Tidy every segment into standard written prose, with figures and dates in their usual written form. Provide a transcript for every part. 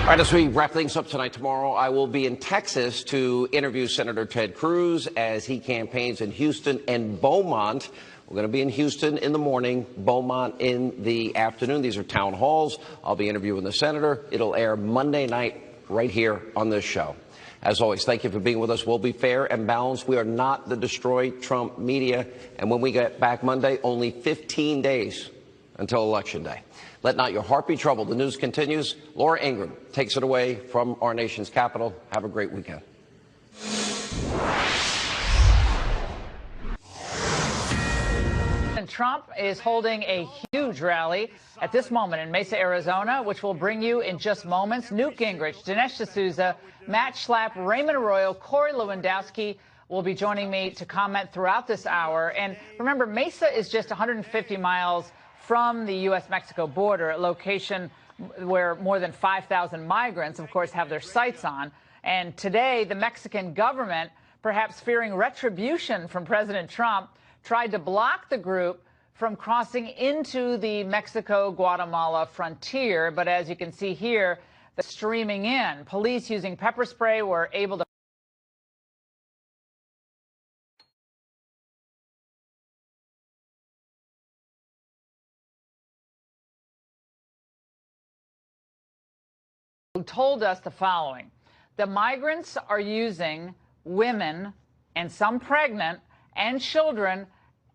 All right, as we wrap things up tonight, tomorrow I will be in Texas to interview Senator Ted Cruz as he campaigns in Houston and Beaumont. We're going to be in Houston in the morning, Beaumont in the afternoon. These are town halls. I'll be interviewing the senator. It'll air Monday night right here on this show. As always, thank you for being with us. We'll be fair and balanced. We are not the Destroy Trump media. And when we get back Monday, only 15 days until Election Day. Let not your heart be troubled. The news continues. Laura Ingraham takes it away from our nation's capital. Have a great weekend. Trump is holding a huge rally at this moment in Mesa, Arizona, which will bring you in just moments. Newt Gingrich, Dinesh D'Souza, Matt Schlapp, Raymond Arroyo, Corey Lewandowski will be joining me to comment throughout this hour. And remember, Mesa is just 150 miles from the U.S.-Mexico border, a location where more than 5,000 migrants, of course, have their sights on. And today, the Mexican government, perhaps fearing retribution from President Trump, tried to block the group from crossing into the Mexico-Guatemala frontier. But as you can see here, they're streaming in. Police using pepper spray were able to told us the following. The migrants are using women and some pregnant and children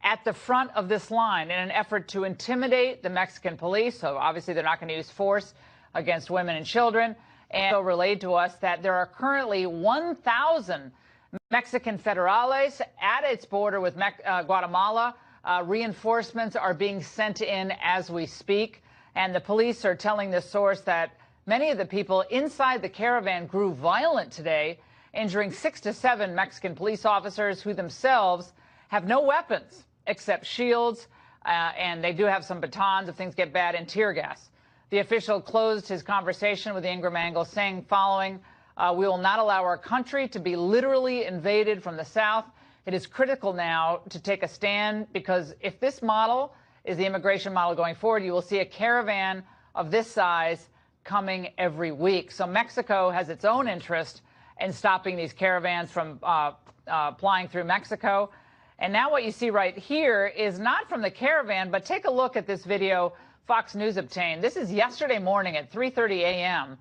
at the front of this line in an effort to intimidate the Mexican police. So obviously they're not going to use force against women and children. And so relayed to us that there are currently 1,000 Mexican federales at its border with Guatemala. Reinforcements are being sent in as we speak. And the police are telling this source that many of the people inside the caravan grew violent today, injuring 6 to 7 Mexican police officers who themselves have no weapons except shields, and they do have some batons if things get bad, and tear gas. The official closed his conversation with the Ingraham angle saying following, we will not allow our country to be literally invaded from the south. It is critical now to take a stand, because if this model is the immigration model going forward, you will see a caravan of this size coming every week. So Mexico has its own interest in stopping these caravans from flying through Mexico. And now what you see right here is not from the caravan, but take a look at this video Fox News obtained. This is yesterday morning at 3:30 a.m.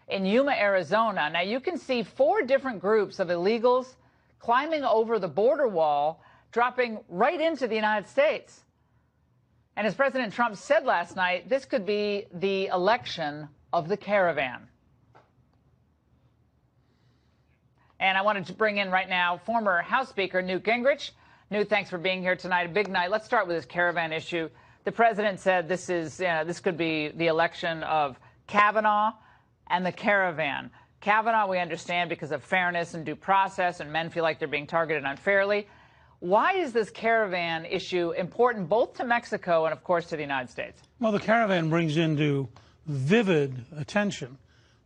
in Yuma, Arizona. Now you can see 4 different groups of illegals climbing over the border wall, dropping right into the United States. And as President Trump said last night, this could be the election of the caravan. And I wanted to bring in right now former House Speaker Newt Gingrich. Newt, thanks for being here tonight. A big night. Let's start with this caravan issue. The president said this could be the election of Kavanaugh and the caravan. Kavanaugh, we understand, because of fairness and due process, and men feel like they're being targeted unfairly. Why is this caravan issue important both to Mexico and, of course, to the United States? Well, the caravan brings into vivid attention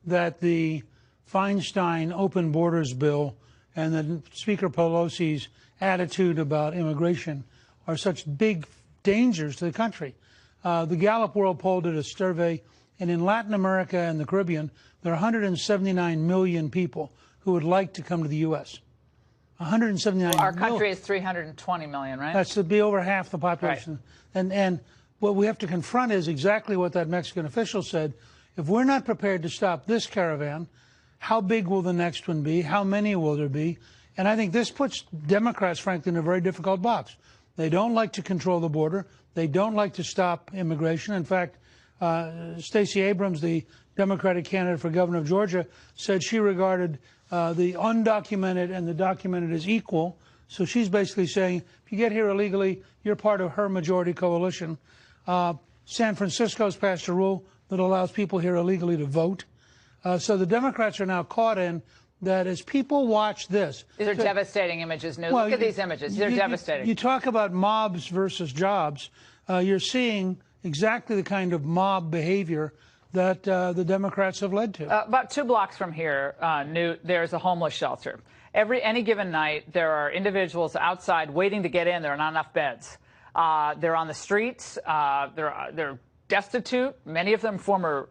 that the Feinstein open borders bill and the Speaker Pelosi's attitude about immigration are such big dangers to the country. The Gallup World Poll did a survey, and in Latin America and the Caribbean, there are 179 million people who would like to come to the U.S. 179 well, our million. country is 320 million, right? That's to be over half the population. Right. And what we have to confront is exactly what that Mexican official said. If we're not prepared to stop this caravan, how big will the next one be? How many will there be? And I think this puts Democrats, frankly, in a very difficult box. They don't like to control the border. They don't like to stop immigration. In fact, Stacey Abrams, the Democratic candidate for governor of Georgia, said she regarded the undocumented and the documented as equal. So she's basically saying, if you get here illegally, you're part of her majority coalition. San Francisco's passed a rule that allows people here illegally to vote. So the Democrats are now caught in that as people watch this. These are devastating images, Newt. Look at these images. They're devastating. You talk about mobs versus jobs. You're seeing exactly the kind of mob behavior that the Democrats have led to. About 2 blocks from here, Newt, there's a homeless shelter. Any given night, there are individuals outside waiting to get in. There are not enough beds. They're on the streets. They're destitute. Many of them former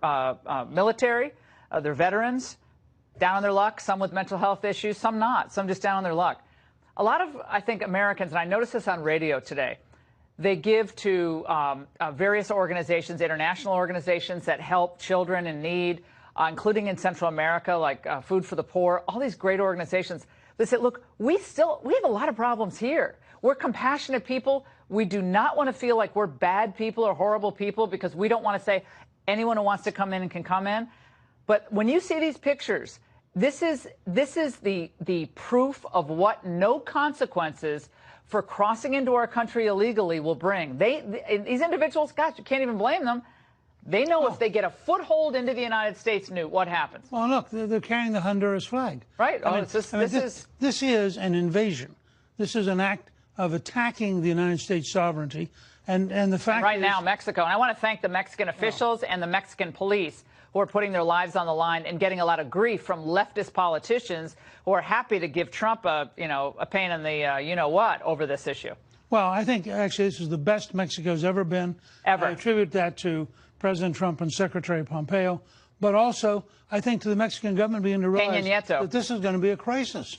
military. They're veterans, down on their luck, some with mental health issues, some not, some just down on their luck. A lot of, I think, Americans, and I noticed this on radio today, they give to various organizations, international organizations that help children in need, including in Central America, like Food for the Poor, all these great organizations. They say, look, we have a lot of problems here. We're compassionate people. We do not want to feel like we're bad people or horrible people because we don't want to say anyone who wants to come in and can come in. But when you see these pictures, this is the proof of what no consequences for crossing into our country illegally will bring. These individuals, gosh, you can't even blame them. They know if they get a foothold into the United States, Newt, what happens? Well, look, they're carrying the Honduras flag. Right. This is an invasion. This is an act of attacking the United States sovereignty. And the fact right now, Mexico. And I want to thank the Mexican officials and the Mexican police who are putting their lives on the line and getting a lot of grief from leftist politicians who are happy to give Trump a pain in the you-know-what over this issue. Well, I think actually this is the best Mexico's ever been. Ever. I attribute that to President Trump and Secretary Pompeo, but also I think to the Mexican government beginning to realize that this is going to be a crisis.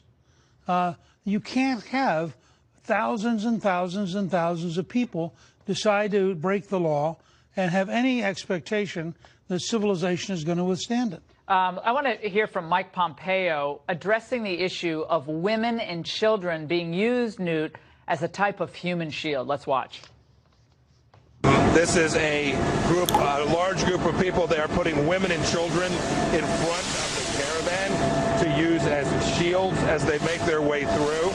You can't have thousands and thousands and thousands of people decide to break the law and have any expectation that civilization is going to withstand it. I want to hear from Mike Pompeo addressing the issue of women and children being used, Newt, as a type of human shield. Let's watch. This is a large group of people. They are putting women and children in front of the caravan to use as shields as they make their way through.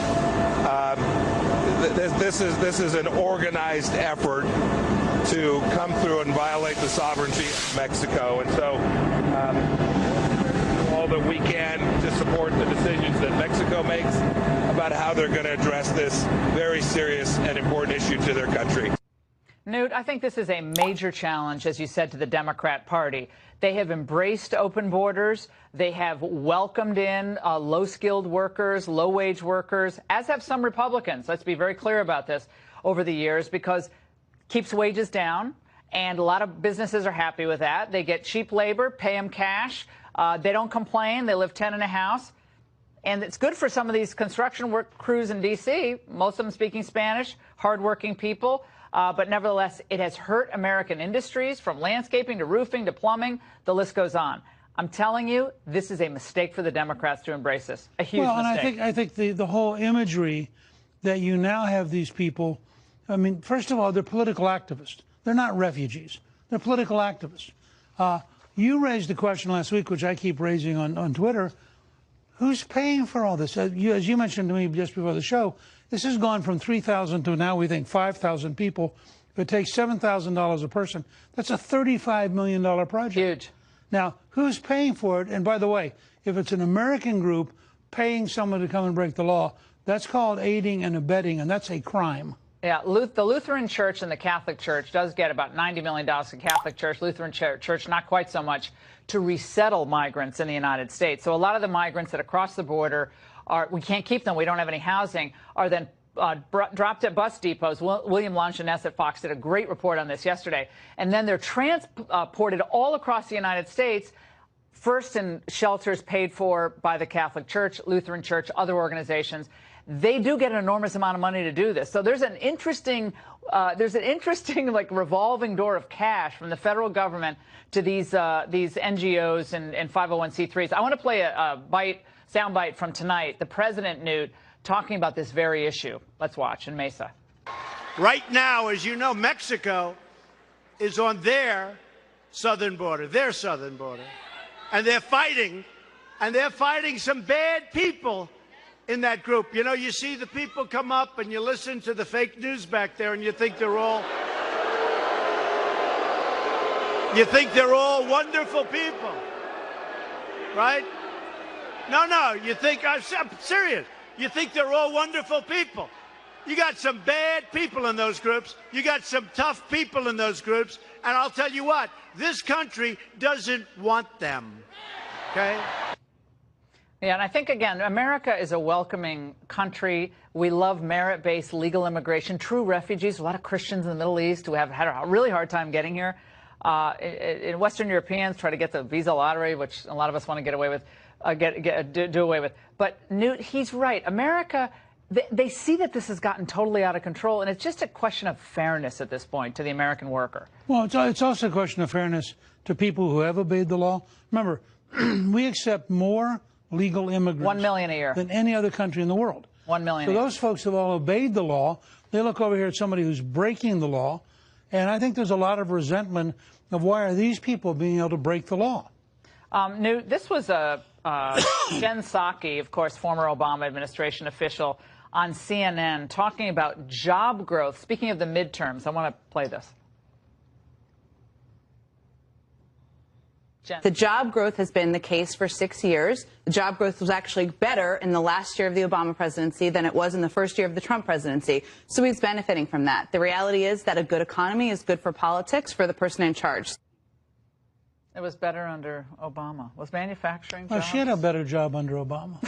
This is an organized effort to come through and violate the sovereignty of Mexico. And so all that we can to support the decisions that Mexico makes about how they're going to address this very serious and important issue to their country. Newt, I think this is a major challenge, as you said, to the Democrat Party. They have embraced open borders. They have welcomed in low-skilled workers, low-wage workers, as have some Republicans. Let's be very clear about this over the years, because it keeps wages down, and a lot of businesses are happy with that. They get cheap labor, pay them cash. They don't complain. They live 10 in a house. And it's good for some of these construction work crews in D.C., most of them speaking Spanish, hardworking people. But nevertheless, it has hurt American industries, from landscaping to roofing to plumbing. The list goes on. I'm telling you, this is a mistake for the Democrats to embrace this. A huge mistake. And I think the whole imagery that you now have these people, I mean, first of all, they're political activists. They're not refugees. They're political activists. You raised the question last week, which I keep raising on Twitter, who's paying for all this? As you mentioned to me just before the show, this has gone from 3,000 to now we think 5,000 people. If it takes $7,000 a person, that's a $35 million project. Huge. Now, who's paying for it? And by the way, if it's an American group paying someone to come and break the law, that's called aiding and abetting, and that's a crime. Yeah, the Lutheran Church and the Catholic Church does get about $90 million. The Catholic Church, Lutheran Church, not quite so much, to resettle migrants in the United States. So a lot of the migrants that cross the border we can't keep them, we don't have any housing, are then dropped at bus depots. William Lanchinesse at Fox did a great report on this yesterday. And then they're transported all across the United States, first in shelters paid for by the Catholic Church, Lutheran Church, other organizations. They do get an enormous amount of money to do this. So there's an interesting like revolving door of cash from the federal government to these NGOs and 501c3s. I want to play a soundbite from tonight. The president, Newt, talking about this very issue. Let's watch in Mesa. Right now, as you know, Mexico is on their southern border, and they're fighting some bad people in that group. You know, you see the people come up and you listen to the fake news back there and you think they're all wonderful people, right? No, you think, I'm serious. You think they're all wonderful people. You got some bad people in those groups. You got some tough people in those groups. And I'll tell you what, this country doesn't want them, okay? Yeah, and I think, again, America is a welcoming country. We love merit-based legal immigration, true refugees, a lot of Christians in the Middle East who have had a really hard time getting here. In Western Europeans try to get the visa lottery, which a lot of us want to get away with, do away with. But Newt, he's right. America, they see that this has gotten totally out of control, and it's just a question of fairness at this point to the American worker. Well, it's also a question of fairness to people who have obeyed the law. Remember, we accept more legal immigrants 1 million a year than any other country in the world. 1 million. So those folks have all obeyed the law. They look over here at somebody who's breaking the law, and I think there's a lot of resentment of why are these people being able to break the law. Newt, this was Jen Psaki, of course, former Obama administration official, on CNN talking about job growth. Speaking of the midterms, I want to play this. Jen. The job growth has been the case for 6 years. The job growth was actually better in the last year of the Obama presidency than it was in the first year of the Trump presidency. So he's benefiting from that. The reality is that a good economy is good for politics for the person in charge. It was better under Obama. Was manufacturing jobs? She had a better job under Obama.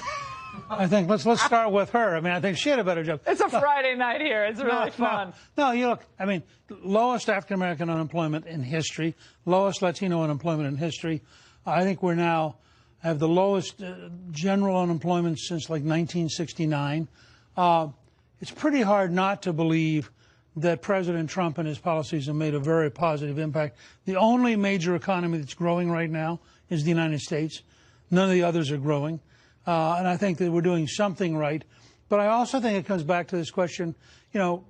I think let's start with her. I mean, I think she had a better job. It's a Friday night here. It's really fun. No, you look, I mean, lowest African-American unemployment in history, lowest Latino unemployment in history. I think we're now have the lowest general unemployment since like 1969. It's pretty hard not to believe that President Trump and his policies have made a very positive impact. The only major economy that's growing right now is the United States. None of the others are growing. And I think that we're doing something right. But I also think it comes back to this question, you know,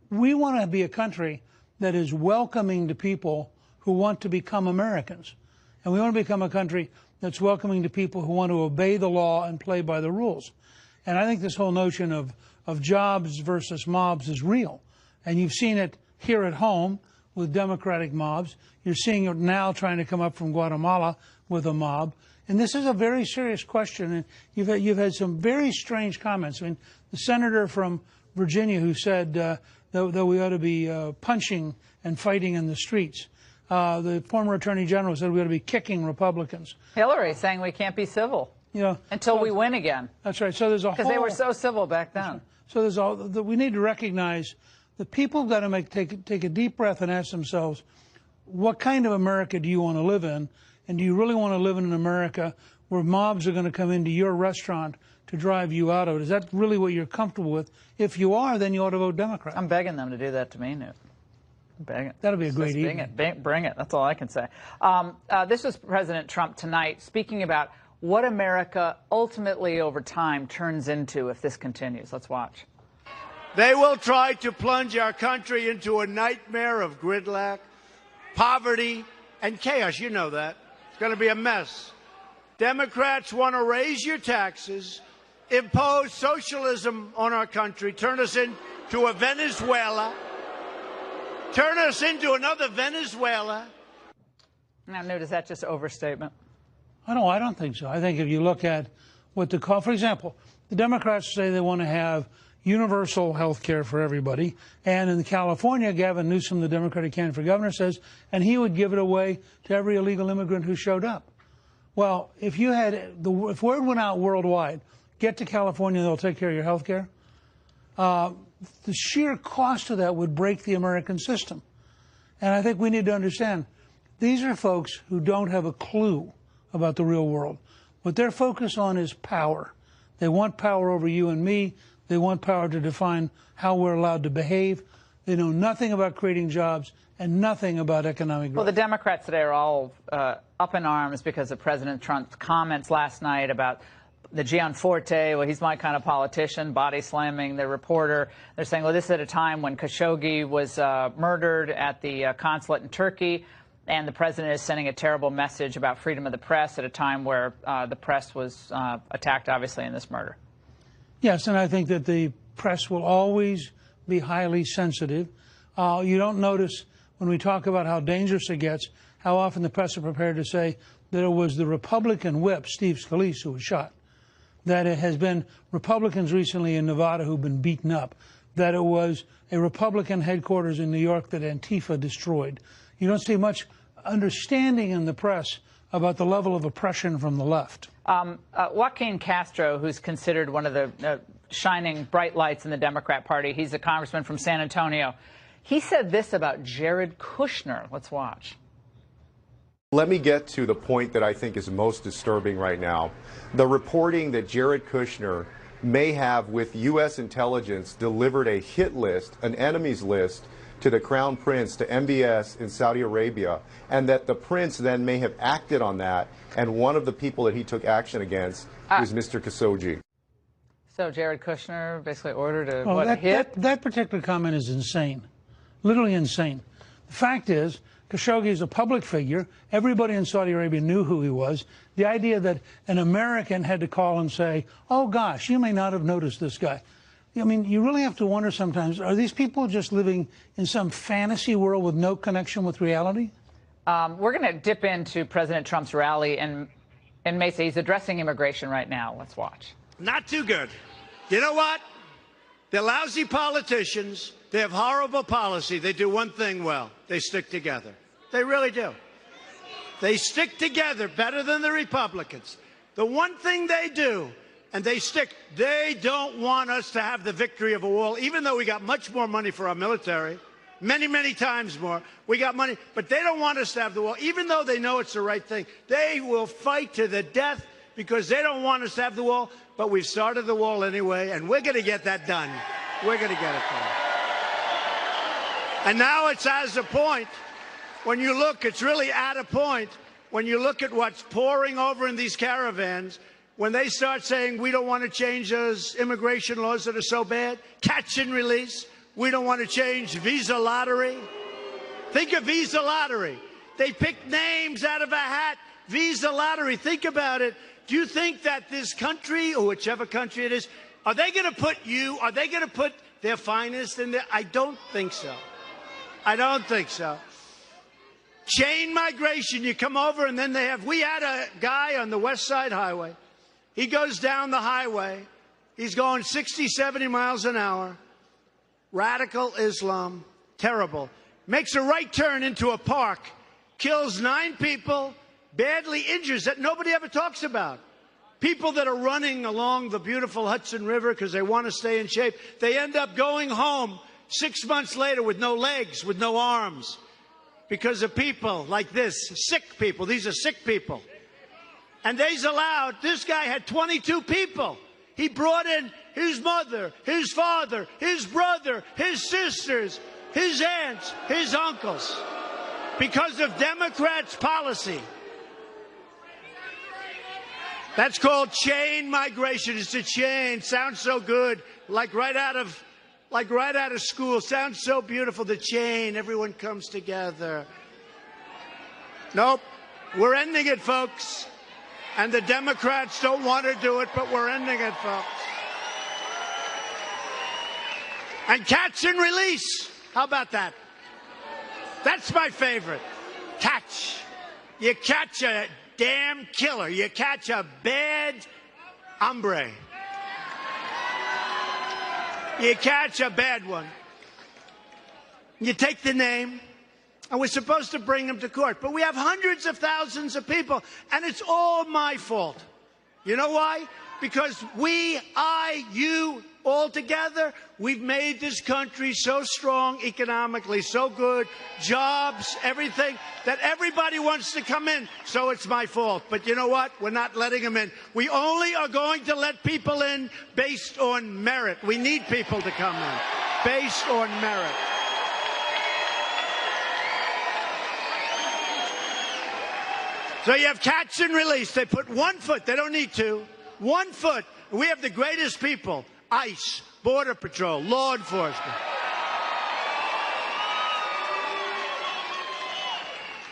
we want to be a country that is welcoming to people who want to become Americans. And we want to become a country that's welcoming to people who want to obey the law and play by the rules. And I think this whole notion of jobs versus mobs is real. And you've seen it here at home with Democratic mobs. You're seeing it now trying to come up from Guatemala with a mob. And this is a very serious question. And you've had some very strange comments. I mean, the senator from Virginia who said that we ought to be punching and fighting in the streets. The former attorney general said we ought to be kicking Republicans. Hillary saying we can't be civil, you know, until we win again. That's right. So there's a whole, because they were so civil back then. So there's all we need to recognize that people have got to take a deep breath and ask themselves, what kind of America do you want to live in? And do you really want to live in an America where mobs are going to come into your restaurant to drive you out of it? Is that really what you're comfortable with? If you are, then you ought to vote Democrat. I'm begging them to do that to me, Newt. I'm begging. That'll be a great evening. Bring it. That's all I can say. This was President Trump tonight speaking about what America ultimately over time turns into if this continues. Let's watch. They will try to plunge our country into a nightmare of gridlock, poverty, and chaos. You know that. It's going to be a mess. Democrats want to raise your taxes, impose socialism on our country, turn us into a Venezuela, turn us into another Venezuela. Now, Newt, is that just overstatement? I don't think so. I think if you look at what the call, for example, the Democrats say they want to have universal health care for everybody. And in California, Gavin Newsom, the Democratic candidate for governor, says, and he would give it away to every illegal immigrant who showed up. Well, if word went out worldwide, get to California, they'll take care of your health care, the sheer cost of that would break the American system. And I think we need to understand, these are folks who don't have a clue about the real world. What they're focused on is power. They want power over you and me. They want power to define how we're allowed to behave. They know nothing about creating jobs and nothing about economic growth. Well, the Democrats today are all up in arms because of President Trump's comments last night about the Gianforte. Well, he's my kind of politician, body slamming the reporter. They're saying, well, this is at a time when Khashoggi was murdered at the consulate in Turkey, and the president is sending a terrible message about freedom of the press at a time where the press was attacked, obviously, in this murder. Yes, and I think that the press will always be highly sensitive. You don't notice when we talk about how dangerous it gets, how often the press are prepared to say that it was the Republican whip, Steve Scalise, who was shot, that it has been Republicans recently in Nevada who've been beaten up, that it was a Republican headquarters in New York that Antifa destroyed. You don't see much understanding in the press about the level of oppression from the left. Joaquin Castro, who's considered one of the shining bright lights in the Democrat Party, he's a congressman from San Antonio. He said this about Jared Kushner. Let's watch. Let me get to the point that I think is most disturbing right now. The reporting that Jared Kushner may have, with U.S. intelligence, delivered a hit list, an enemies list, to the Crown Prince, to MBS in Saudi Arabia, and that the Prince then may have acted on that, and one of the people that he took action against was Mr. Khashoggi. So Jared Kushner basically ordered a hit? That particular comment is insane, literally insane. The fact is, Khashoggi is a public figure. Everybody in Saudi Arabia knew who he was. The idea that an American had to call and say, oh, gosh, you may not have noticed this guy. I mean, you really have to wonder sometimes, are these people just living in some fantasy world with no connection with reality? We're going to dip into President Trump's rally in Mesa. He's addressing immigration right now. Let's watch. Not too good. You know what? They're lousy politicians. They have horrible policy. They do one thing well. They stick together. They really do. They stick together better than the Republicans. The one thing they do, and they stick, they don't want us to have the victory of a wall, even though we got much more money for our military, many, many times more. We got money, but they don't want us to have the wall, even though they know it's the right thing. They will fight to the death because they don't want us to have the wall, but we've started the wall anyway, and we're going to get that done. We're going to get it done. And now it's as a point, when you look, it's really at a point, when you look at what's pouring over in these caravans, when they start saying we don't want to change those immigration laws that are so bad, catch and release, we don't want to change visa lottery. Think of visa lottery. They pick names out of a hat, visa lottery. Think about it. Do you think that this country, or whichever country it is, are they going to put their finest in there? I don't think so. I don't think so. Chain migration, you come over and then we had a guy on the West Side Highway. He goes down the highway. He's going 60, 70 miles an hour. Radical Islam, terrible. Makes a right turn into a park, kills 9 people, badly injures that nobody ever talks about. People that are running along the beautiful Hudson River because they want to stay in shape, they end up going home 6 months later with no legs, with no arms, because of people like this, sick people. These are sick people. And they's allowed, this guy had 22 people. He brought in his mother, his father, his brother, his sisters, his aunts, his uncles, because of Democrats' policy. That's called chain migration. It's a chain. Sounds so good, like right out of school. Sounds so beautiful. The chain. Everyone comes together. Nope. We're ending it, folks. And the Democrats don't want to do it, but we're ending it, folks. And catch and release. How about that? That's my favorite. Catch. You catch a damn killer. You catch a bad hombre. You catch a bad one. You take the name, and we're supposed to bring him to court. But we have hundreds of thousands of people, and it's all my fault. You know why? Because you, all together, we've made this country so strong economically, so good, jobs, everything, that everybody wants to come in. So it's my fault. But you know what? We're not letting them in. We only are going to let people in based on merit. We need people to come in based on merit. So you have catch and release. They put 1 foot. They don't need to. 1 foot. We have the greatest people. ICE, Border Patrol, law enforcement.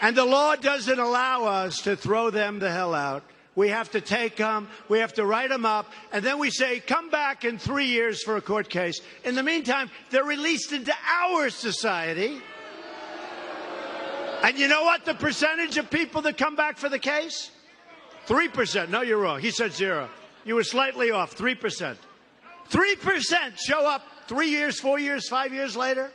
And the law doesn't allow us to throw them the hell out. We have to take them, we have to write them up, and then we say, come back in 3 years for a court case. In the meantime, they're released into our society. And you know what the percentage of people that come back for the case? 3%. No, you're wrong. He said 0. You were slightly off. 3%. 3% show up 3 years, 4 years, 5 years later.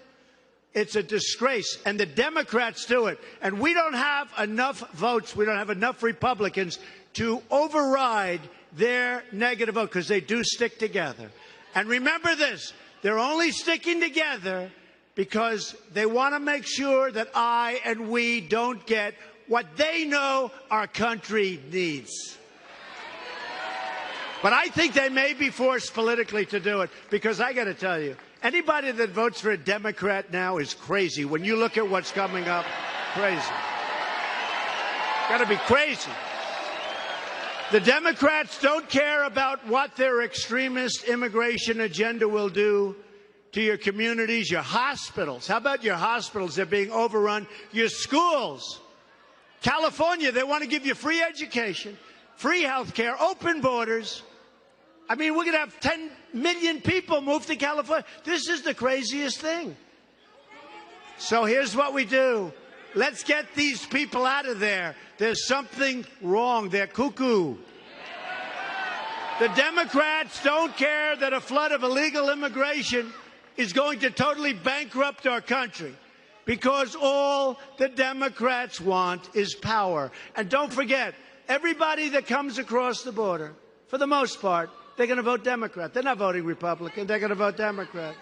It's a disgrace. And the Democrats do it. And we don't have enough votes. We don't have enough Republicans to override their negative vote, because they do stick together. And remember this, they're only sticking together because they want to make sure that I and we don't get what they know our country needs. But I think they may be forced politically to do it, because I got to tell you, anybody that votes for a Democrat now is crazy. When you look at what's coming up, crazy. Got to be crazy. The Democrats don't care about what their extremist immigration agenda will do to your communities, your hospitals. How about your hospitals? They're being overrun. Your schools. California, they want to give you free education, free health care, open borders. I mean, we're going to have 10 million people move to California. This is the craziest thing. So here's what we do. Let's get these people out of there. There's something wrong. They're cuckoo. The Democrats don't care that a flood of illegal immigration is going to totally bankrupt our country, because all the Democrats want is power. And don't forget, everybody that comes across the border, for the most part, they're going to vote Democrat. They're not voting Republican. They're going to vote Democrat.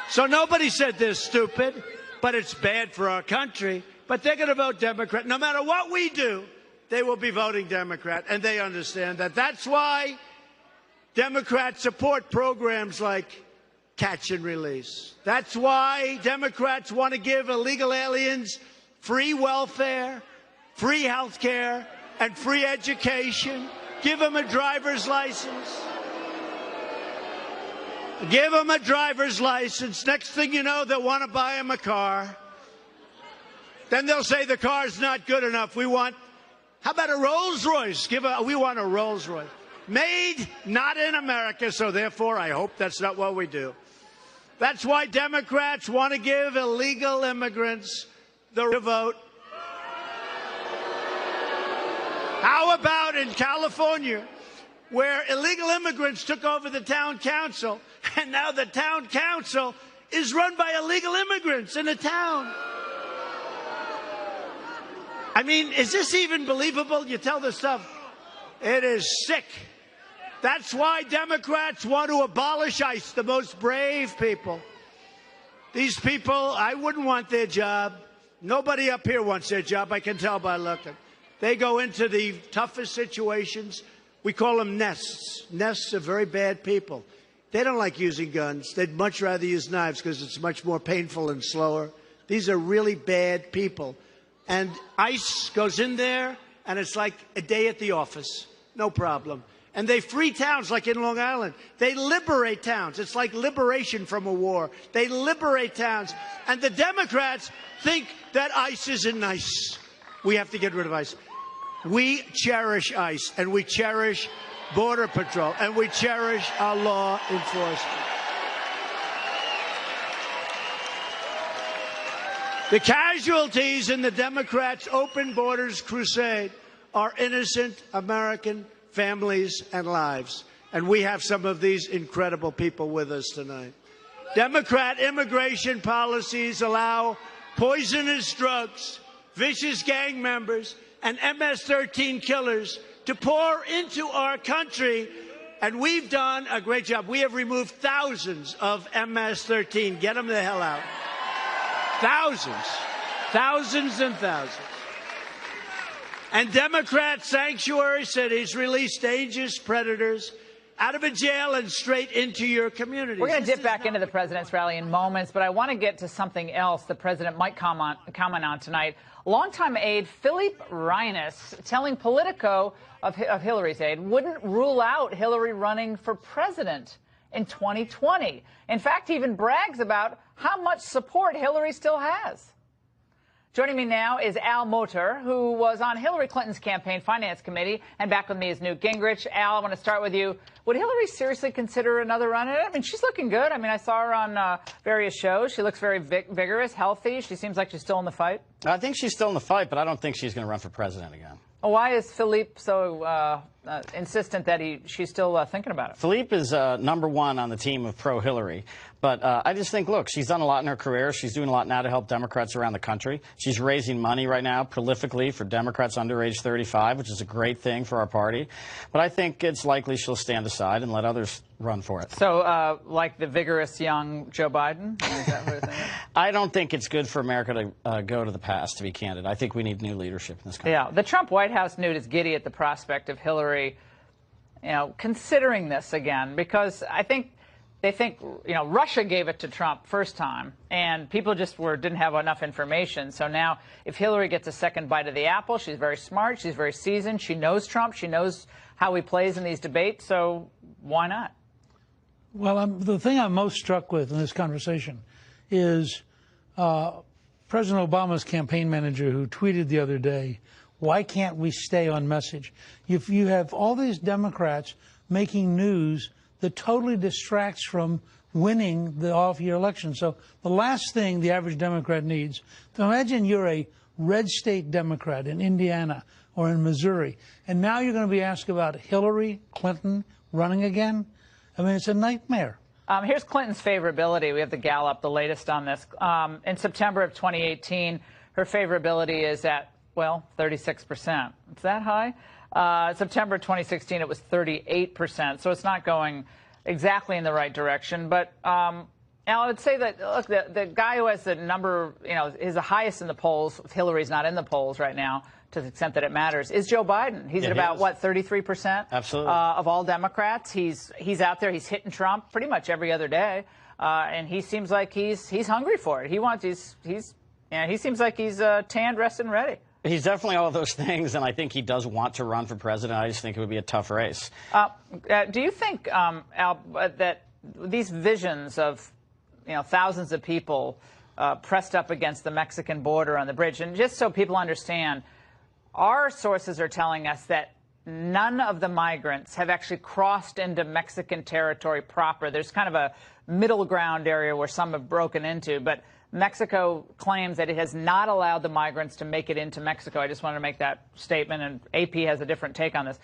So nobody said they're stupid, but it's bad for our country. But they're going to vote Democrat. No matter what we do, they will be voting Democrat. And they understand that. That's why Democrats support programs like catch and release. That's why Democrats want to give illegal aliens free welfare, free health care, and free education. Give them a driver's license. Give them a driver's license. Next thing you know, they'll want to buy them a car. Then they'll say the car's not good enough. How about a Rolls Royce? We want a Rolls Royce. Made not in America, so therefore I hope that's not what we do. That's why Democrats want to give illegal immigrants the right to vote. How about in California, where illegal immigrants took over the town council, and now the town council is run by illegal immigrants in the town? I mean, is this even believable? You tell this stuff. It is sick. That's why Democrats want to abolish ICE, the most brave people. These people, I wouldn't want their job. Nobody up here wants their job, I can tell by looking. They go into the toughest situations. We call them nests. Nests are very bad people. They don't like using guns. They'd much rather use knives because it's much more painful and slower. These are really bad people. And ICE goes in there, and it's like a day at the office. No problem. And they free towns like in Long Island. They liberate towns. It's like liberation from a war. They liberate towns. And the Democrats think that ICE isn't nice. We have to get rid of ICE. We cherish ICE, and we cherish Border Patrol, and we cherish our law enforcement. The casualties in the Democrats' open borders crusade are innocent American families and lives. And we have some of these incredible people with us tonight. Democrat immigration policies allow poisonous drugs, vicious gang members, and MS-13 killers to pour into our country. And we've done a great job. We have removed thousands of MS-13. Get them the hell out. Thousands. Thousands and thousands. And Democrat sanctuary cities release dangerous predators out of a jail and straight into your communities. We're going to dip back into the president's rally in moments, but I want to get to something else the president might comment on tonight. Longtime aide Philippe Reines telling Politico of Hillary's aide wouldn't rule out Hillary running for president in 2020. In fact, he even brags about how much support Hillary still has. Joining me now is Al Motor, who was on Hillary Clinton's campaign finance committee, and back with me is Newt Gingrich. Al, I want to start with you. Would Hillary seriously consider another run at it? I mean, she's looking good. I mean, I saw her on various shows. She looks very vigorous, healthy. She seems like she's still in the fight. I think she's still in the fight, but I don't think she's going to run for president again. Why is Philippe so insistent that she's still thinking about it. Philippe is #1 on the team of pro-Hillary. But I just think, look, she's done a lot in her career. She's doing a lot now to help Democrats around the country. She's raising money right now prolifically for Democrats under age 35, which is a great thing for our party. But I think it's likely she'll stand aside and let others run for it. So, like the vigorous young Joe Biden? Is that what you're thinking? I don't think it's good for America to go to the past, to be candid. I think we need new leadership in this country. Yeah, the Trump White House Newt is giddy at the prospect of Hillary, considering this again, because they think, Russia gave it to Trump first time, and people just didn't have enough information. So now, if Hillary gets a second bite of the apple, she's very smart, she's very seasoned, she knows Trump, she knows how he plays in these debates, so why not? Well, the thing I'm most struck with in this conversation is President Obama's campaign manager who tweeted the other day, "Why can't we stay on message?" If you have all these Democrats making news that totally distracts from winning the off-year election. So the last thing the average Democrat needs, imagine you're a red state Democrat in Indiana or in Missouri, and now you're going to be asked about Hillary Clinton running again. I mean, it's a nightmare. Here's Clinton's favorability. We have the Gallup, the latest on this. In September of 2018, her favorability is at, 36%. It's that high? September 2016, it was 38%. So it's not going exactly in the right direction. But now I would say that, look, the guy who has the number, is the highest in the polls, if Hillary's not in the polls right now, to the extent that it matters, is Joe Biden. He's at about, 33%? Absolutely. Of all Democrats. He's out there. He's hitting Trump pretty much every other day. And he seems like he's hungry for it. He seems like he's tanned, rested, and ready. He's definitely all of those things, and I think he does want to run for president. I just think it would be a tough race. Do you think, Al, that these visions of, thousands of people pressed up against the Mexican border on the bridge, and just so people understand, our sources are telling us that none of the migrants have actually crossed into Mexican territory proper. There's kind of a middle ground area where some have broken into, but Mexico claims that it has not allowed the migrants to make it into Mexico. I just wanted to make that statement, and AP has a different take on this.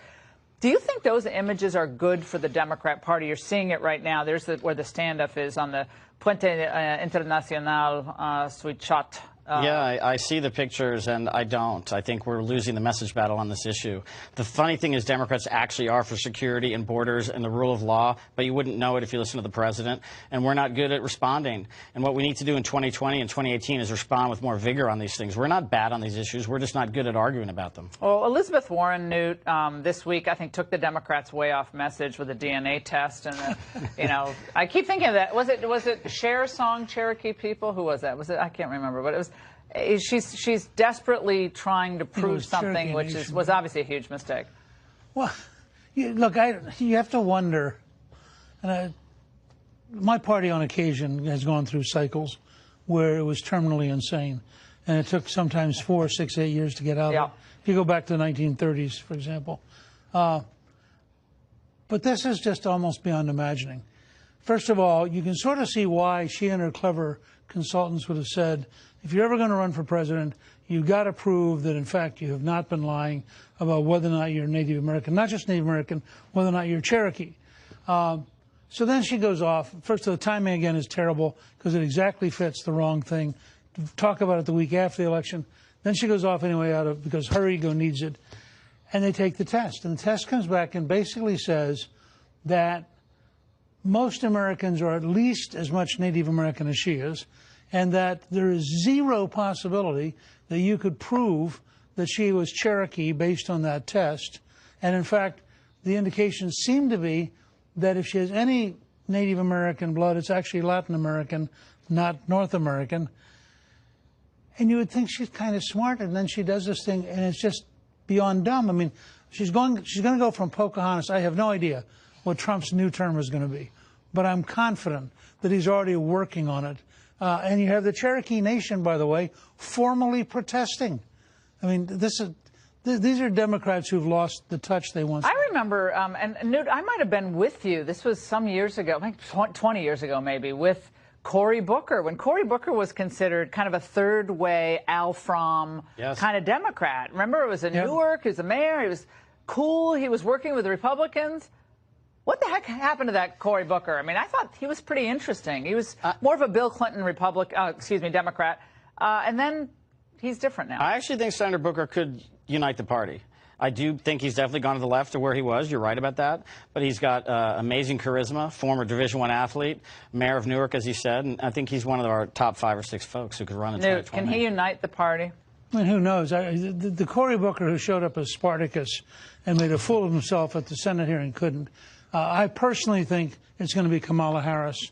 Do you think those images are good for the Democrat Party? You're seeing it right now. There's where the standoff is on the Puente Internacional Suichat. Yeah, I see the pictures, and I don't. I think we're losing the message battle on this issue. The funny thing is Democrats actually are for security and borders and the rule of law, but you wouldn't know it if you listen to the president, and we're not good at responding. And what we need to do in 2020 and 2018 is respond with more vigor on these things. We're not bad on these issues. We're just not good at arguing about them. Well, Elizabeth Warren, Newt, this week, I think, took the Democrats way off message with a DNA test. And, I keep thinking of that. Was it Cher Song Cherokee people? Who was that? Was it? I can't remember, but it was. She's desperately trying to prove something, which was obviously a huge mistake. Well, look, you have to wonder. And my party, on occasion, has gone through cycles where it was terminally insane, and it took sometimes 4, 6, 8 years to get out of it. If you go back to the 1930s, for example. But this is just almost beyond imagining. First of all, you can sort of see why she and her clever consultants would have said, if you're ever going to run for president, you've got to prove that, in fact, you have not been lying about whether or not you're Native American, not just Native American, whether or not you're Cherokee. So then she goes off. First, the timing, again, is terrible because it exactly fits the wrong thing. Talk about it the week after the election. Then she goes off anyway because her ego needs it. And they take the test. And the test comes back and basically says that most Americans are at least as much Native American as she is, and that there is zero possibility that you could prove that she was Cherokee based on that test. And in fact, the indications seem to be that if she has any Native American blood, it's actually Latin American, not North American. And you would think she's kind of smart, and then she does this thing, and it's just beyond dumb. I mean, she's going to go from Pocahontas. I have no idea what Trump's new term is going to be, but I'm confident that he's already working on it. And you have the Cherokee Nation, by the way, formally protesting. I mean, these are Democrats who've lost the touch they once had. I remember, and Newt, I might have been with you. This was some years ago, like 20 years ago maybe, with Cory Booker, when Cory Booker was considered kind of a third-way Al Fromm kind of Democrat. Remember, it was in Newark, he was the mayor, he was cool. He was working with the Republicans. What the heck happened to that Cory Booker? I mean, I thought he was pretty interesting. He was more of a Bill Clinton Democrat. And then he's different now. I actually think Senator Booker could unite the party. I do think he's definitely gone to the left of where he was. You're right about that. But he's got amazing charisma, former Division I athlete, mayor of Newark, as he said. And I think he's one of our top 5 or 6 folks who could run in 2020. Can he unite the party? I mean, who knows? The Cory Booker who showed up as Spartacus and made a fool of himself at the Senate hearing couldn't. I personally think it's going to be Kamala Harris.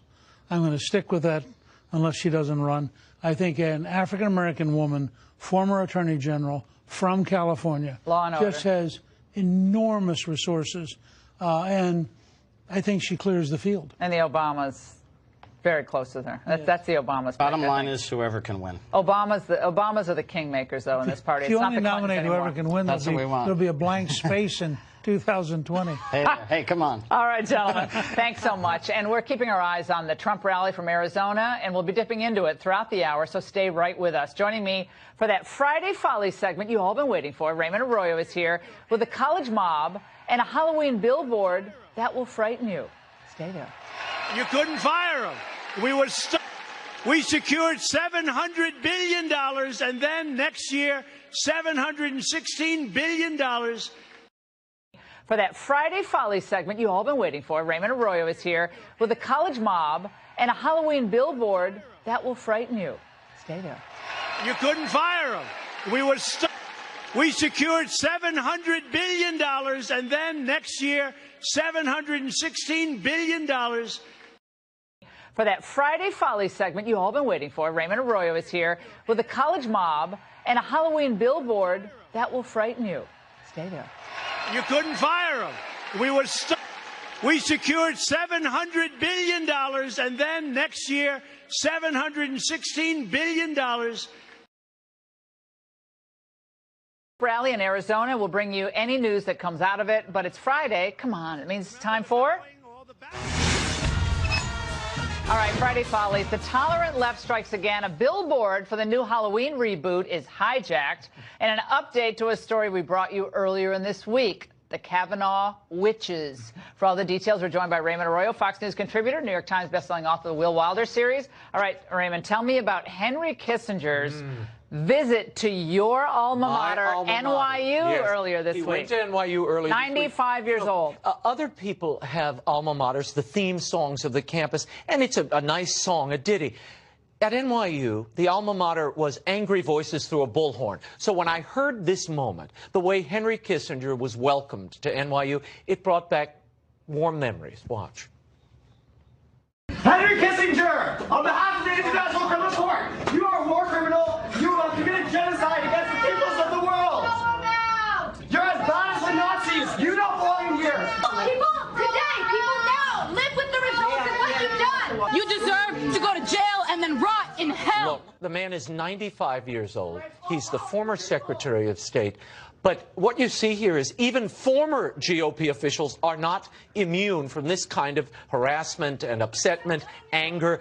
I'm going to stick with that unless she doesn't run. I think an African-American woman, former Attorney General, from California, Law and order, just has enormous resources, and I think she clears the field. And the Obamas, very close to her. That's the Obamas. Bottom line is whoever can win. Obamas are the kingmakers, though, in this party. If you only nominate whoever can win, that's what we want. There'll be a blank space in 2020. Hey, come on. All right, gentlemen. Thanks so much. And we're keeping our eyes on the Trump rally from Arizona, and we'll be dipping into it throughout the hour, so stay right with us. Joining me for that Friday Follies segment you all been waiting for, Raymond Arroyo is here with a college mob and a Halloween billboard that will frighten you. Stay there. You couldn't fire them. We secured $700 billion, and then next year, $716 billion. For that Friday Follies segment you all been waiting for, Raymond Arroyo is here with a college mob and a Halloween billboard that will frighten you. Stay there. You couldn't fire them. We secured $700 billion, and then next year, $716 billion. For that Friday Follies segment you all been waiting for, Raymond Arroyo is here with a college mob and a Halloween billboard that will frighten you. Stay there. You couldn't fire them. We secured $700 billion, and then next year, $716 billion. Rally in Arizona will bring you any news that comes out of it, but it's Friday. Come on, it means it's time for... All right, Friday Follies. The tolerant left strikes again. A billboard for the new Halloween reboot is hijacked. And an update to a story we brought you earlier in this week, the Kavanaugh witches. For all the details, we're joined by Raymond Arroyo, Fox News contributor, New York Times bestselling author of the Will Wilder series. All right, Raymond, tell me about Henry Kissinger's visit to your alma mater, NYU, earlier this week. He went to NYU earlier 95 years old. Other people have alma maters, the theme songs of the campus, and it's a nice song, a ditty. At NYU, the alma mater was Angry Voices Through a Bullhorn. So when I heard this moment, the way Henry Kissinger was welcomed to NYU, it brought back warm memories. Watch. Henry Kissinger, on behalf of the International Criminal Court, you are a war criminal. You have committed genocide against the peoples of the world. You're as bad as the Nazis. You don't belong here. People today, people now, live with the results of what you've done. You deserve to go to jail and then rot in hell. Look, the man is 95 years old. He's the former Secretary of State. But what you see here is even former GOP officials are not immune from this kind of harassment and upsetment, anger.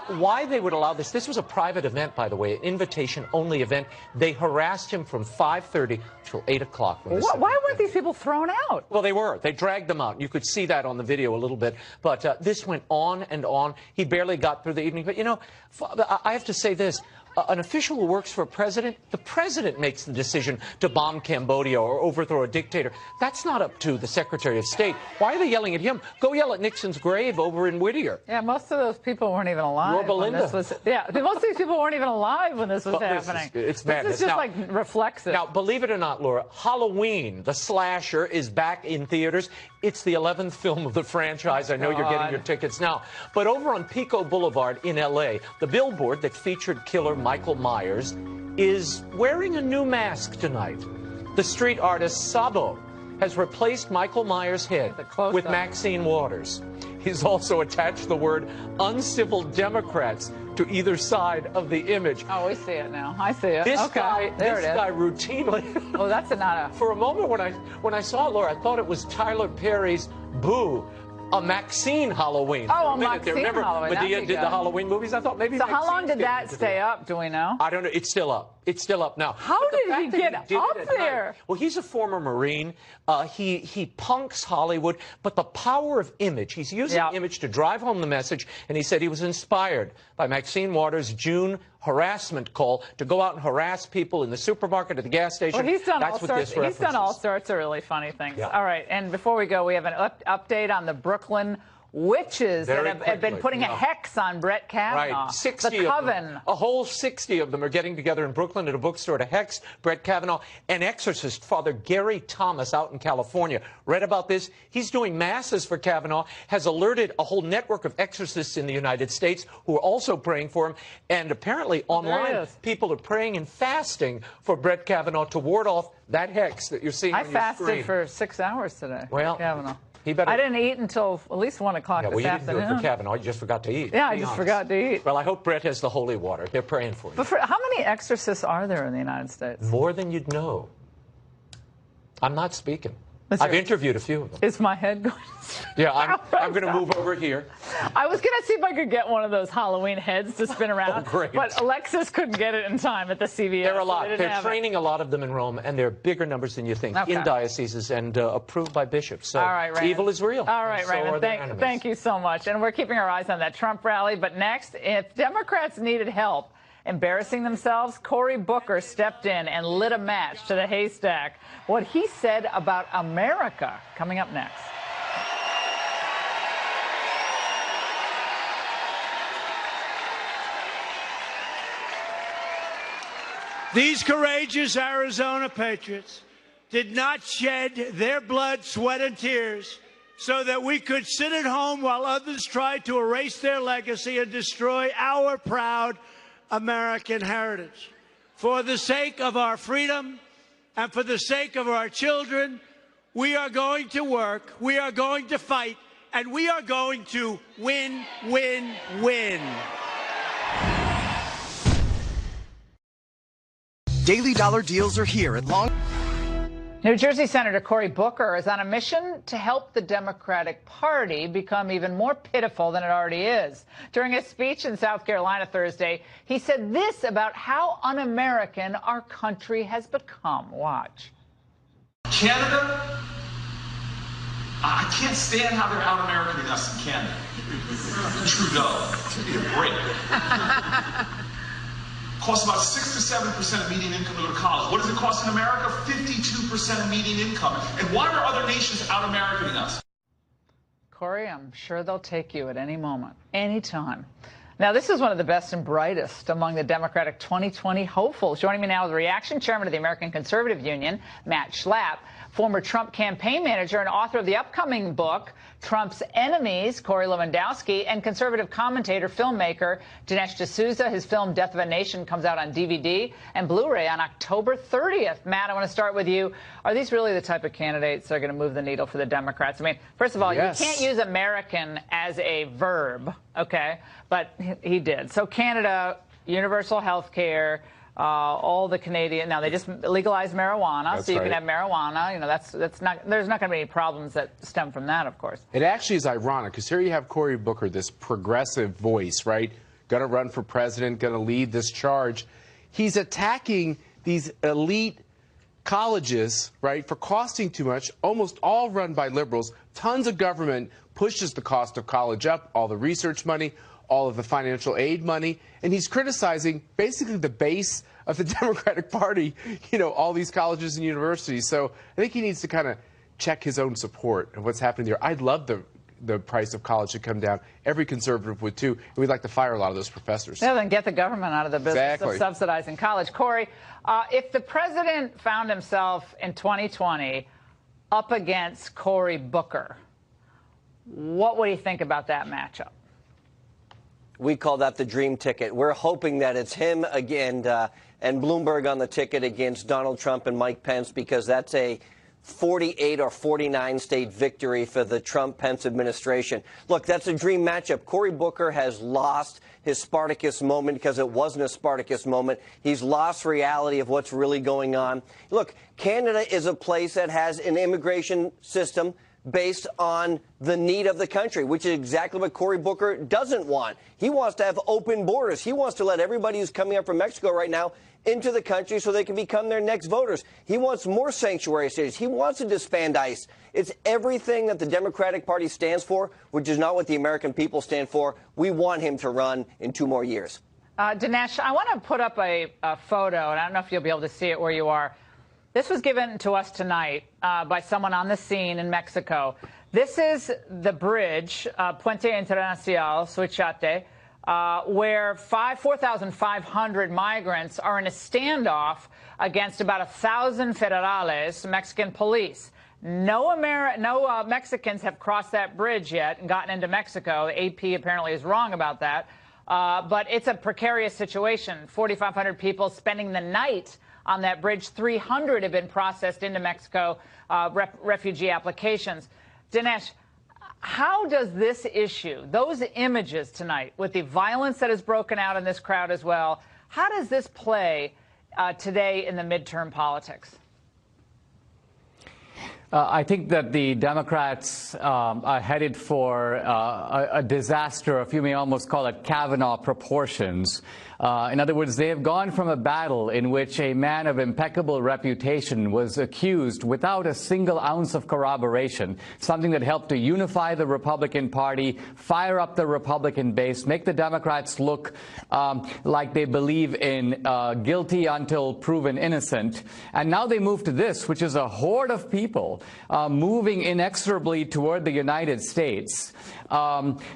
Why they would allow this? This was a private event, by the way, an invitation-only event. They harassed him from 5:30 till 8 o'clock. Why weren't these people thrown out? Well, they were. They dragged them out. You could see that on the video a little bit. But this went on and on. He barely got through the evening. But, you know, I have to say this. An official who works for a president, the president makes the decision to bomb Cambodia or overthrow a dictator. That's not up to the Secretary of State. Why are they yelling at him? Go yell at Nixon's grave over in Whittier. Yeah, most of those people weren't even alive. Belinda. Most of these people weren't even alive when this was happening. It's madness. This is just like reflexive. Now, believe it or not, Laura, Halloween, the slasher, is back in theaters. It's the 11th film of the franchise. I know you're getting your tickets now. But over on Pico Boulevard in L.A., the billboard that featured killer Michael Myers is wearing a new mask tonight. The street artist Sabo has replaced Michael Myers' head with Maxine Waters. He's also attached the word uncivil Democrats to either side of the image. Oh, we see it now. I see it. This guy routinely. Oh, that's not a. For a moment when I saw it, Laura, I thought it was Tyler Perry's Boo. A Maxine Halloween. Oh, a Maxine Remember, Halloween. Medea did the Halloween movies? I thought maybe. So Maxine's how long did that stay up? Do we know? I don't know. It's still up. It's still up now. How did he get up there? Well, he's a former Marine. He punks Hollywood, but the power of image, he's using image to drive home the message, and he said he was inspired by Maxine Waters' June harassment call to go out and harass people in the supermarket, at the gas station. Well, he's done That's he's done all sorts of really funny things. Yeah. All right, and before we go, we have an update on the Brooklyn witches that have been putting a hex on Brett Kavanaugh. Right, 60 the coven. of them, a whole 60 of them are getting together in Brooklyn at a bookstore to hex Brett Kavanaugh. An exorcist, Father Gary Thomas, out in California, read about this. He's doing masses for Kavanaugh, has alerted a whole network of exorcists in the United States who are also praying for him. And apparently online, people are praying and fasting for Brett Kavanaugh to ward off that hex that you're seeing on your screen. I fasted for 6 hours today. Well, Kavanaugh. He better... I didn't eat until at least 1 o'clock this afternoon. You didn't do it for Kavanaugh. You just forgot to eat. Yeah, I just forgot to eat. Well, I hope Brett has the holy water. They're praying for you. But how many exorcists are there in the United States? More than you'd know. I'm not speaking. I've interviewed a few of them. Is my head going? Yeah, I'm going to move over here. I was going to see if I could get one of those Halloween heads to spin around. Oh, great. But Alexis couldn't get it in time at the CVS. There are a lot. They're training a lot of them in Rome, and they're bigger numbers than you think in dioceses and approved by bishops. So all right, Raymond. Evil is real. All right, Raymond. Thank you so much. And we're keeping our eyes on that Trump rally. But next, if Democrats needed help embarrassing themselves, Cory Booker stepped in and lit a match to the haystack. What he said about America, coming up next. These courageous Arizona patriots did not shed their blood, sweat, and tears so that we could sit at home while others tried to erase their legacy and destroy our proud American heritage. For the sake of our freedom and for the sake of our children, we are going to work, we are going to fight, and we are going to win, win, win. Daily Dollar deals are here at Long. New Jersey Senator Cory Booker is on a mission to help the Democratic Party become even more pitiful than it already is. During a speech in South Carolina Thursday, he said this about how un-American our country has become. Watch. Canada, I can't stand how they're out-Americaning us in Canada. Trudeau, give me a break. Costs about 6 to 7% of median income to go to college. What does it cost in America? 52% of median income. And why are other nations out-Americaning us? Cory, I'm sure they'll take you at any moment, any time. Now, this is one of the best and brightest among the Democratic 2020 hopefuls. Joining me now with a reaction, Chairman of the American Conservative Union, Matt Schlapp, former Trump campaign manager and author of the upcoming book, Trump's Enemies, Corey Lewandowski, and conservative commentator, filmmaker Dinesh D'Souza. His film Death of a Nation comes out on DVD and Blu-ray on October 30th. Matt, I want to start with you. Are these really the type of candidates that are going to move the needle for the Democrats? I mean, first of all, you can't use American as a verb, okay? But he did. So Canada, universal health care, all the Canadian, now they just legalized marijuana, so you can have marijuana. You know, that's not, there's not going to be any problems that stem from that, of course. It actually is ironic because here you have Cory Booker, this progressive voice, right? Going to run for president, going to lead this charge. He's attacking these elite colleges, right, for costing too much, almost all run by liberals. Tons of government pushes the cost of college up, all the research money, all of the financial aid money, and he's criticizing basically the base of the Democratic Party, you know, all these colleges and universities. So I think he needs to kind of check his own support of what's happening there. I'd love the price of college to come down. Every conservative would too, and we'd like to fire a lot of those professors. Yeah, then get the government out of the business of subsidizing college. Cory, if the president found himself in 2020 up against Cory Booker, what would he think about that matchup? We call that the dream ticket. We're hoping that it's him again and Bloomberg on the ticket against Donald Trump and Mike Pence, because that's a 48 or 49 state victory for the Trump-Pence administration. Look, that's a dream matchup. Cory Booker has lost his Spartacus moment because it wasn't a Spartacus moment. He's lost reality of what's really going on. Look, Canada is a place that has an immigration system based on the need of the country, which is exactly what Cory Booker doesn't want. He wants to have open borders. He wants to let everybody who's coming up from Mexico right now into the country so they can become their next voters. He wants more sanctuary cities. He wants to disband ICE. It's everything that the Democratic Party stands for, which is not what the American people stand for. We want him to run in 2 more years. Dinesh, I want to put up a photo, and I don't know if you'll be able to see it where you are. This was given to us tonight by someone on the scene in Mexico. This is the bridge, Puente Internacional Suichate, where 4,500 migrants are in a standoff against about 1,000 federales, Mexican police. No Mexicans have crossed that bridge yet and gotten into Mexico. The AP apparently is wrong about that. But it's a precarious situation. 4,500 people spending the night on that bridge. 300 have been processed into Mexico, refugee applications. Dinesh, how does this issue, those images tonight, with the violence that has broken out in this crowd as well, how does this play today in the midterm politics? I think that the Democrats are headed for a disaster, if you may almost call it Kavanaugh proportions. In other words, they have gone from a battle in which a man of impeccable reputation was accused without a single ounce of corroboration, something that helped to unify the Republican Party, fire up the Republican base, make the Democrats look like they believe in guilty until proven innocent. And now they move to this, which is a horde of people moving inexorably toward the United States.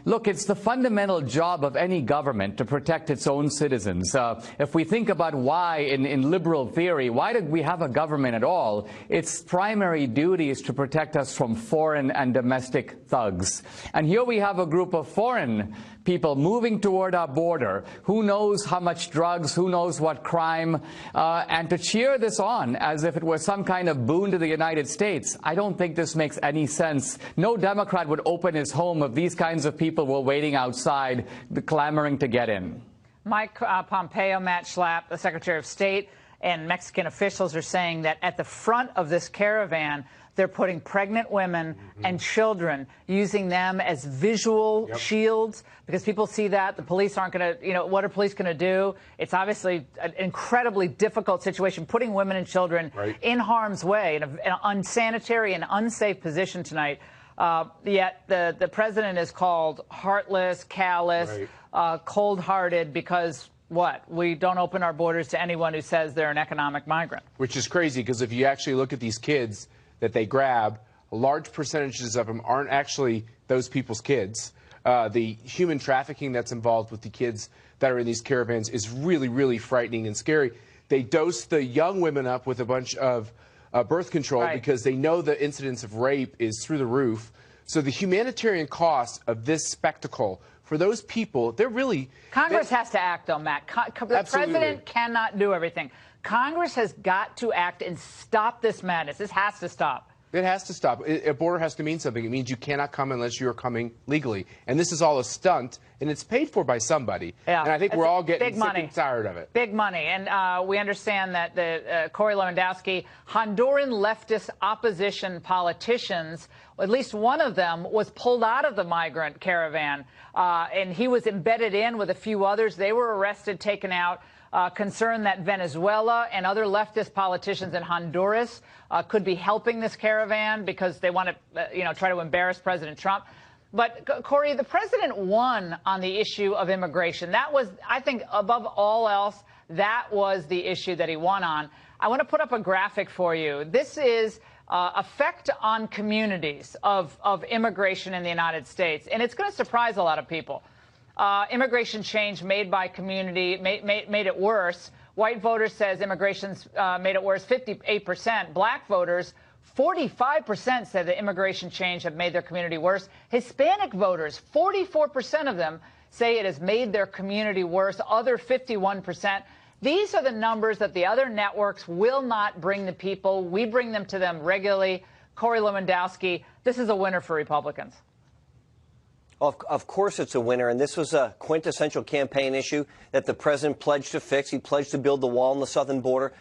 Look, it's the fundamental job of any government to protect its own citizens. If we think about why, in liberal theory, why do we have a government at all? Its primary duty is to protect us from foreign and domestic thugs. And here we have a group of foreign people moving toward our border. Who knows how much drugs, who knows what crime, and to cheer this on as if it were some kind of boon to the United States. I don't think this makes any sense. No Democrat would open his home if these kinds of people were waiting outside, clamoring to get in. Mike Pompeo, Matt Schlapp, the Secretary of State, and Mexican officials are saying that at the front of this caravan, they're putting pregnant women and children, using them as visual shields, because people see that. The police aren't going to, what are police going to do? It's obviously an incredibly difficult situation, putting women and children in harm's way, in an unsanitary and unsafe position tonight. Yet the president is called heartless, callous, cold-hearted because, what? We don't open our borders to anyone who says they're an economic migrant. Which is crazy, because if you actually look at these kids that they grab, large percentages of them aren't actually those people's kids. The human trafficking that's involved with the kids that are in these caravans is really, really frightening and scary. They dose the young women up with a bunch of birth control because they know the incidence of rape is through the roof. So the humanitarian cost of this spectacle for those people, they're really... Congress has to act, though, Matt. The president cannot do everything. Congress has got to act and stop this madness. This has to stop. It has to stop. A border has to mean something. It means you cannot come unless you are coming legally. And this is all a stunt, and it's paid for by somebody. Yeah. And I think we're all getting sick and tired of it. Big money. And we understand that the Corey Lewandowski, Honduran leftist opposition politicians, at least one of them was pulled out of the migrant caravan, and he was embedded in with a few others. They were arrested, taken out. Concerned that Venezuela and other leftist politicians in Honduras could be helping this caravan because they want to, try to embarrass President Trump. But, Corey, the president won on the issue of immigration. That was, I think, above all else, that was the issue that he won on. I want to put up a graphic for you. This is effect on communities of immigration in the United States, and it's going to surprise a lot of people. Immigration change made by community made it worse. White voters says immigration's made it worse, 58%. Black voters, 45% said that immigration change have made their community worse. Hispanic voters, 44% of them say it has made their community worse. Other 51%. These are the numbers that the other networks will not bring the people. We bring them to them regularly. Corey Lewandowski, this is a winner for Republicans. Of course it's a winner, and this was a quintessential campaign issue that the president pledged to fix. He pledged to build the wall on the southern border.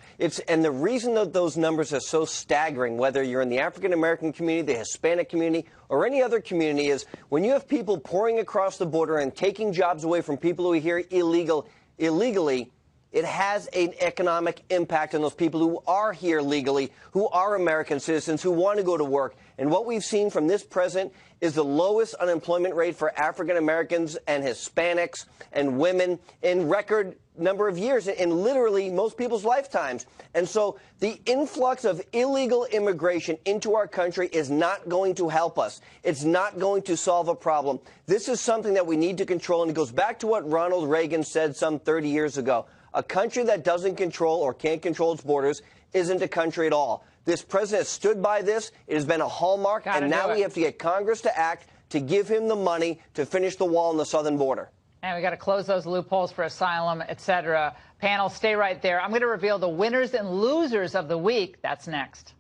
And the reason that those numbers are so staggering, whether you're in the African-American community, the Hispanic community, or any other community, is when you have people pouring across the border and taking jobs away from people who are here illegally, it has an economic impact on those people who are here legally, who are American citizens, who want to go to work. And what we've seen from this president is the lowest unemployment rate for African Americans and Hispanics and women in record number of years, in literally most people's lifetimes. And so the influx of illegal immigration into our country is not going to help us. It's not going to solve a problem. This is something that we need to control, and it goes back to what Ronald Reagan said some 30 years ago. A country that doesn't control or can't control its borders isn't a country at all. This president has stood by this. It has been a hallmark, and now we have to get Congress to act to give him the money to finish the wall on the southern border. And we got to close those loopholes for asylum, etc. Panel, stay right there. I'm going to reveal the winners and losers of the week. That's next.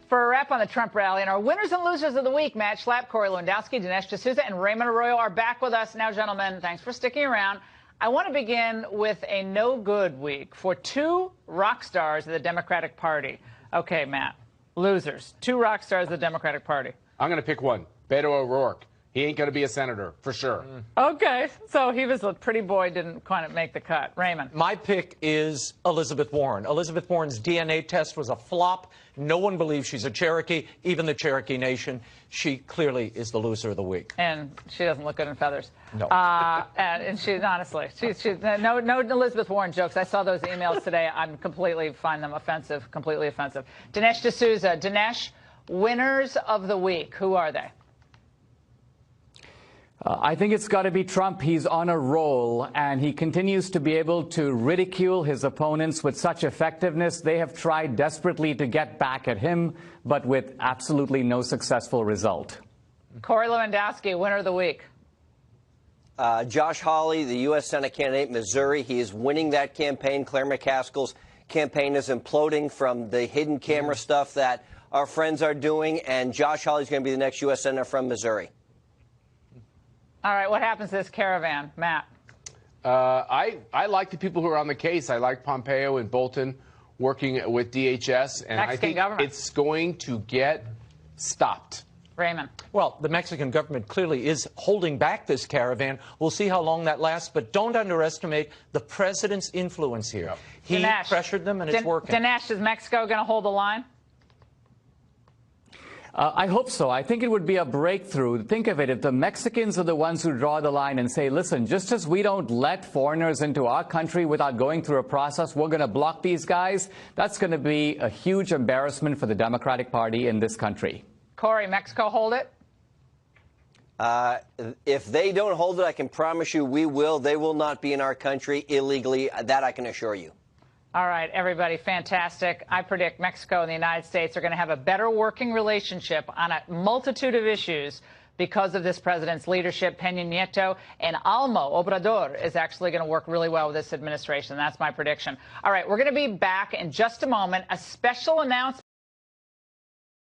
For a wrap on the Trump rally, and our winners and losers of the week, Matt Schlapp, Corey Lewandowski, Dinesh D'Souza, and Raymond Arroyo are back with us. Now, gentlemen, thanks for sticking around. I want to begin with a no-good week for two rock stars of the Democratic Party. Okay, Matt, losers. Two rock stars of the Democratic Party. I'm going to pick one. Beto O'Rourke. He ain't going to be a senator, for sure. Okay, so he was a pretty boy, didn't quite make the cut. Raymond. My pick is Elizabeth Warren. Elizabeth Warren's DNA test was a flop. No one believes she's a Cherokee, even the Cherokee Nation. She clearly is the loser of the week. And she doesn't look good in feathers. No. And she's honestly, no Elizabeth Warren jokes. I saw those emails today. I'm completely find them offensive, completely offensive. Dinesh D'Souza. Dinesh, winners of the week. Who are they? I think it's got to be Trump. He's on a roll, and he continues to be able to ridicule his opponents with such effectiveness. They have tried desperately to get back at him, but with absolutely no successful result. Corey Lewandowski, winner of the week. Josh Hawley, the U.S. Senate candidate, Missouri. He is winning that campaign. Claire McCaskill's campaign is imploding from the hidden camera stuff that our friends are doing, and Josh Hawley's going to be the next U.S. Senator from Missouri. All right, what happens to this caravan? Matt. I like the people who are on the case. I like Pompeo and Bolton working with DHS, and I think it's going to get stopped. Raymond. Well, the Mexican government clearly is holding back this caravan. We'll see how long that lasts, but don't underestimate the president's influence here. Yep. He pressured them, and it's working. Dinesh, is Mexico going to hold the line? I hope so. I think it would be a breakthrough. Think of it. If the Mexicans are the ones who draw the line and say, listen, just as we don't let foreigners into our country without going through a process, we're going to block these guys, that's going to be a huge embarrassment for the Democratic Party in this country. Corey, Mexico hold it? If they don't hold it, I can promise you we will. They will not be in our country illegally. That I can assure you. All right, everybody, fantastic. I predict Mexico and the United States are going to have a better working relationship on a multitude of issues because of this president's leadership. Peña Nieto and Almo Obrador is actually going to work really well with this administration. That's my prediction. All right, we're going to be back in just a moment. A special announcement.